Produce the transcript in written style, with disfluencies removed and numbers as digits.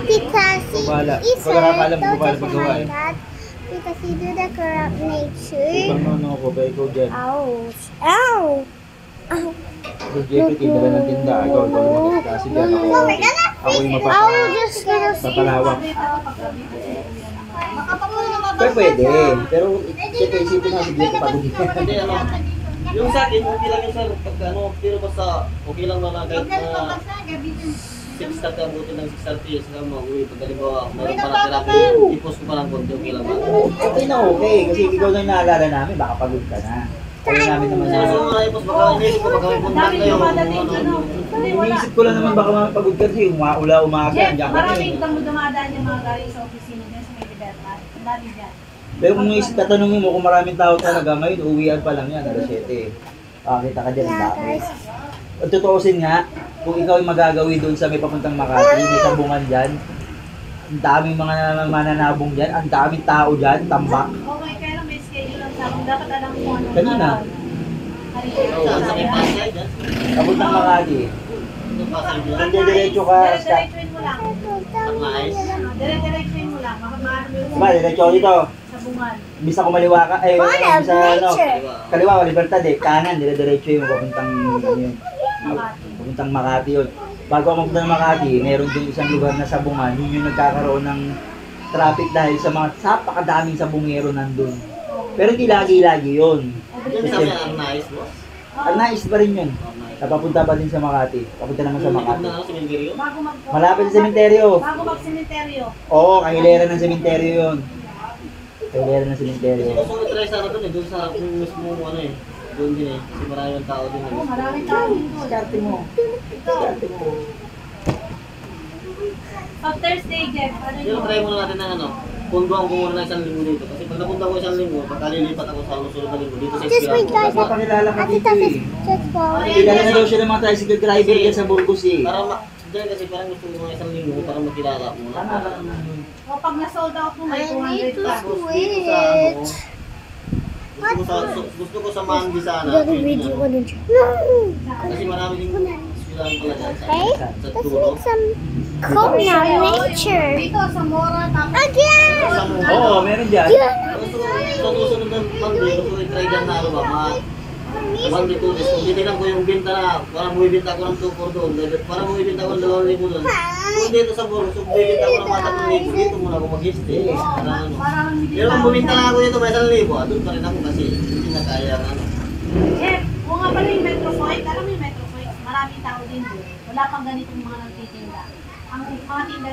Because he Bahala. is Pag nakakaalam ko, don't bahala just paggawa mind eh. that. Because he do the corrupt nature. Ibang nono ko, kaya ikaw dyan. Ouch. Ow! Ow! So, Jeffrey, tindala ng tinda. Ikaw lumabas kasi dyan. Ako yung Ow, just gonna mapapalawak. Pero pwede. Pero, siyempre, isipin na si Jeffrey pagod. Hindi, ano, yung sa akin, okay lang yung sir, pagka ano, pero basta okay lang na kahit na 6 start ka buti ng 6:30, sila mag-uwi. Pag halimbawa, meron pa natira ko, ipos ko pa lang konti, okay lang ba? Okay na okay. Kasi ikaw na yung naalala namin, baka pagod ka na. Kaya namin naman na. So, mga ipos, baka inisip ko, baka may punta kayo. Iniisip ko lang naman baka pagod ka kasi umaga. Jeff, Andiyan ka maraming eh. dumadaan yung mga galing sa opisina dyan sa may Libertad. Ang dami dyan. Pero kung tatanungin mo kung maraming tao talaga ngayon, uwian pa lang yan, alas 7. Pakita ka dyan, ang dami. At tutuusin nga, kung ikaw yung magagawi doon sa may papuntang Makati, may sabungan dyan, ang daming mga mananabong dyan, ang daming tao dyan, tambak. Okay, kaya lang may schedule lang sa akin. Dapat alam mo ano. Kanina. Oo, ang sakit pa siya dyan. Papuntang Makati. Ang pasay dyan. Kung diretso ka, Dire-diretsuin mo lang. Ang mais. Dire-diretsuin mo lang. Makamaano mo yung diba, diretso ako dito. sabungan. Imbis na kumaliwa ka, Fun of sa ano, nature. kaliwa, Libertad eh, kanan, dire-diretso yung papuntang, ano yun, Makati. papuntang Makati yun. Bago ako mapunta ng Makati, meron din isang lugar na sabungan, yun yung nagkakaroon ng traffic dahil sa mga sapakadaming sabungero nandun. Pero hindi lagi-lagi yun. Yung sabi niya, ang mais, boss. Ang nais pa rin yun. Napapunta pa din sa Makati. Papunta naman sa Yung Makati. na ano, si Minggirio. Bago mag Malapit sa sementeryo. Bago mag-sementeryo. Oo, kahilera ng sementeryo yun. Kahilera ng sementeryo. Gusto ko try sana doon eh, doon sa harap yung mismo ano eh. Doon din eh, kasi maraming tao din eh. Oo, maraming tao din doon. Diskarte mo. Diskarte mo. Pag Thursday, Jeff, ano Pero yun? try muna natin ng ano, punduan ko muna ng 1 linggo dito. Kasi pag napunta ko 1 linggo, pagkalilipat ako sa susunod na linggo dito sa Just wait, guys. Esperanto. Papakilala ka Ate dito Tata, eh. just follow. Kilala na daw siya ng mga tricycle driver dyan sa Burgos eh. Para dyan kasi parang gusto ko mga 1 linggo para makilala ko muna. Tama ka naman. O pag na-sold out mo, may I need 200 to pa. Tapos dito sa ano, switch. gusto ko sa Mandi sana. Gonna video ko din siya. No! Kasi marami din eskwelahan pala dyan sa, Okay, sa let's Turo. make some cool now nature. Dito sa Mora, tapos Again! Sa Mura. Oo, meron dyan. Yeah! Gusto ko sa susunod ng Monday, gusto ko i-try dyan na ano ba, mga 1 to 2 days. Kung titignan ko yung binta na, parang bumibinta ko ng 2 doon, parang bumibinta ko ng 2,000 doon. Kung dito sa Burgos, kung bumibinta ko ng mga 3,000, dito muna ako mag-stay. Ano. parang hindi Pero kung bumibinta lang ako dito, may 1,000, doon pa rin ako kasi hindi na kaya ang ano. Jeff, kung nga pala yung Metro Point, alam mo yung Metro Point, maraming tao din doon. Wala pang ganitong mga nagtitinda. Ang mga tinda